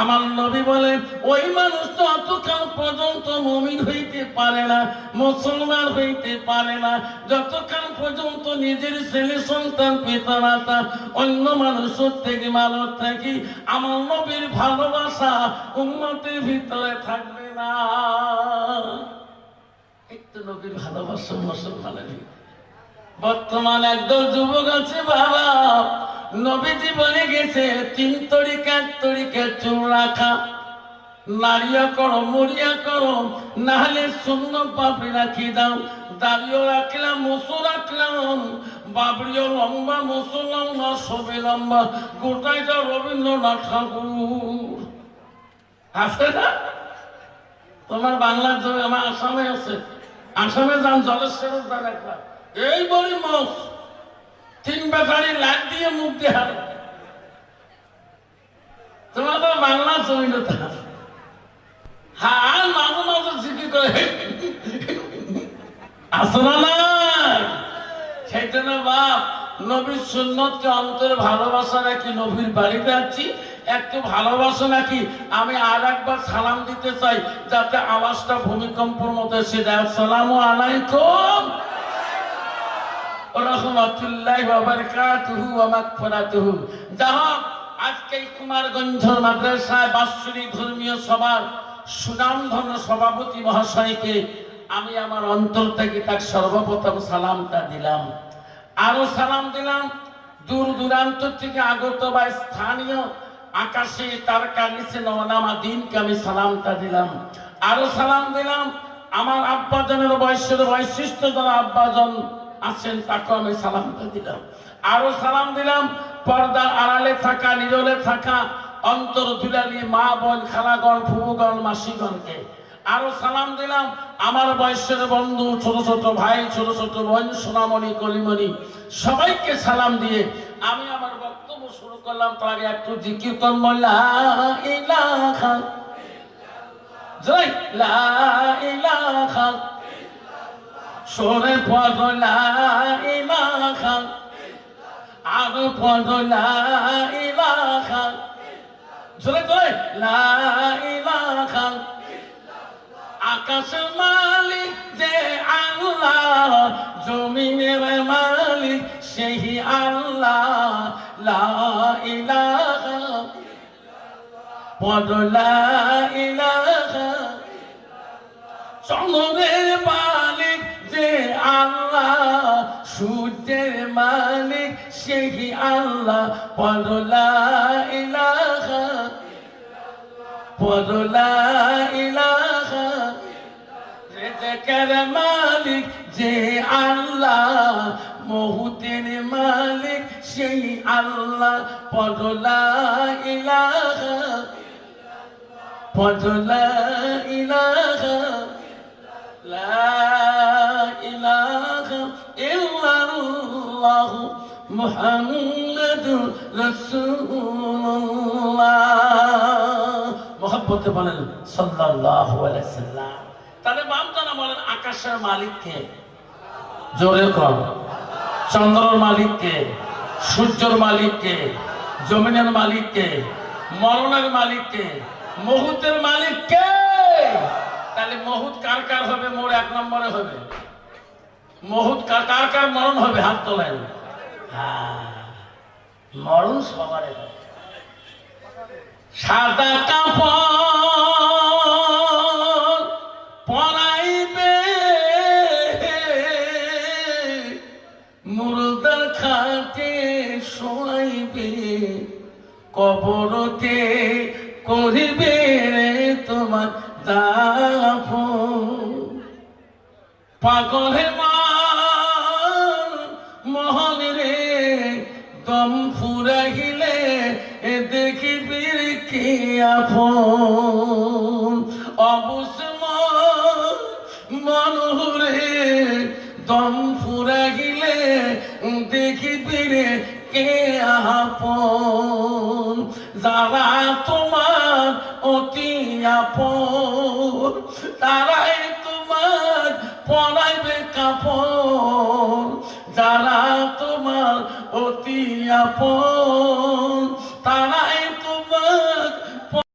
আমার নবী বলে ওই মানুষ তো অতকাল পর্যন্ত মুমিন হইতে পারে না, মুসলমান হইতে পারে না, যতক্ষণ পর্যন্ত নিজের ছেলে সন্তান পিতা মাতা অন্য মানুষের থেকে মানুষ থাকি আমার নবীর ভালোবাসা উম্মতের ভিতরে থাকবে না। একটু নবীর ভালোবাসা মুসলমানের ভিতরে। বর্তমান একদল যুবক আছে বাবা, নবীজি বলে গেছে 3 তরিকা চুল রাখা, নারিয়া করো মরিয়া করো, না হলে সুন্নত পাপড়ি রাখি দাও, দাড়িও রাখলাম মুসু রাখলাম, বাবরিও লম্বা মুসু লম্বা সবে লম্বা, গোটাই যা রবীন্দ্রনাথ ঠাকুর আছে না? তোমার বাংলার জমি আমার আসামে আছে, আসামে যান জলেশ্বর একবার এই বড়ি মস 3 বেকারি লাখ দিয়ে মুখ দিয়ে হারে। তোমার তো বাংলা জমি হ্যাঁ মাঝে মাঝে জিজ্ঞি করে আসো না, সেই জন্য বাপ নবীর সুন্নতকে অন্তরে ভালোবাসা নাকি, নবীর বাড়িতে আছি একটু ভালোবাসা নাকি। আমি আর একবার সালাম দিতে চাই যাতে আওয়াজটা ভূমিকম্পের মতো এসে যায়। আসসালামু আলাইকুম রাহমাতুল্লাহি ওয়া বারাকাতুহু ওয়া মাগফিরাতুহু। যাহা আজকে কুমারগঞ্জ মাদ্রাসায় বাৎসরিক ধর্মীয় সভার সুনামধন্য সভাপতি মহাশয়কে আমি আমার অন্তর থেকে তার সর্বপ্রথম সালামটা দিলাম। আরো সালাম দিলাম দূর দূরান্ত থেকে আগত বা স্থানীয় আকাশে তারকা নিচে নওয়ানামা দিনকে আমি সালামটা দিলাম। আরো সালাম দিলাম আমার আব্বাজানের বয়সের বৈশিষ্ট্য যারা আব্বাজন আছেন তাকে আমি সালামটা দিলাম। আরো সালাম দিলাম পর্দার আড়ালে থাকা নীরলে থাকা অন্তর দুলালি মা বোন খালাগণ ফুবুগণ মাসিগণকে। আরো সালাম দিলাম আমার বয়সের বন্ধু ছোট ছোট ভাই ছোট ছোট বোন সোনামণি কলিমণি সবাইকে সালাম দিয়ে আমি আমার বক্তব্য শুরু করলাম। তার আগে একটু জিকির করব লা ইলাহা জয় লা ইলাহা সরে পড় লা ইলাহা আরো পড় লা ইলাহা জয় জয় লা ইলাহা। আকাশের মালিক যে আল্লাহ, জমিনের মালিক সেই আল্লাহ, লা ইলাহা পড় লা ইলাহা। চন্দ্রের মালিক যে আল্লাহ, সূর্যের মালিক সেই আল্লাহ, পড় লা ইলাহা পড় লা ইলাহা। রিজকের মালিক যে আল্লাহ, মহুতের মালিক সেই আল্লাহ, পড় লা ইলাহা পড় লা ইলাহা। লা ইলাহা ইল্লাল্লাহ মুহাম্মাদুর রাসূলুল্লাহ। মহব্বতে বলেন সাল্লাল্লাহু আলাইহি সাল্লাম। তাহলে বামজানা বলেন আকাশের মালিক কে? জোরে কর। চন্দ্রের মালিক কে? সূর্যের মালিক কে? জমিনের মালিক কে? মরণের মালিক কে? মহুতের মালিক কে? তাহলে মহুত কার কার হবে? মোর 1 নম্বরে হবে। মহুত কার কার মরণ হবে? হাত তোলেন। মরণ সবার হবে। সাদা কাপড় পরাইবে, মুর্দার খাটে শোয়াইবে, কবরতে করিবে তোমার দাফন। পাগলে মহন রে দম ফুরাইলে দেখিবি কি আপন। অবশ্য মনরে দম ফুরাইলে দেখিবি কে আপন। যারা তোমার অতি আপন তারাই তোমার পরাইবে কাপড়। যারা তোমার অতি আপন তারা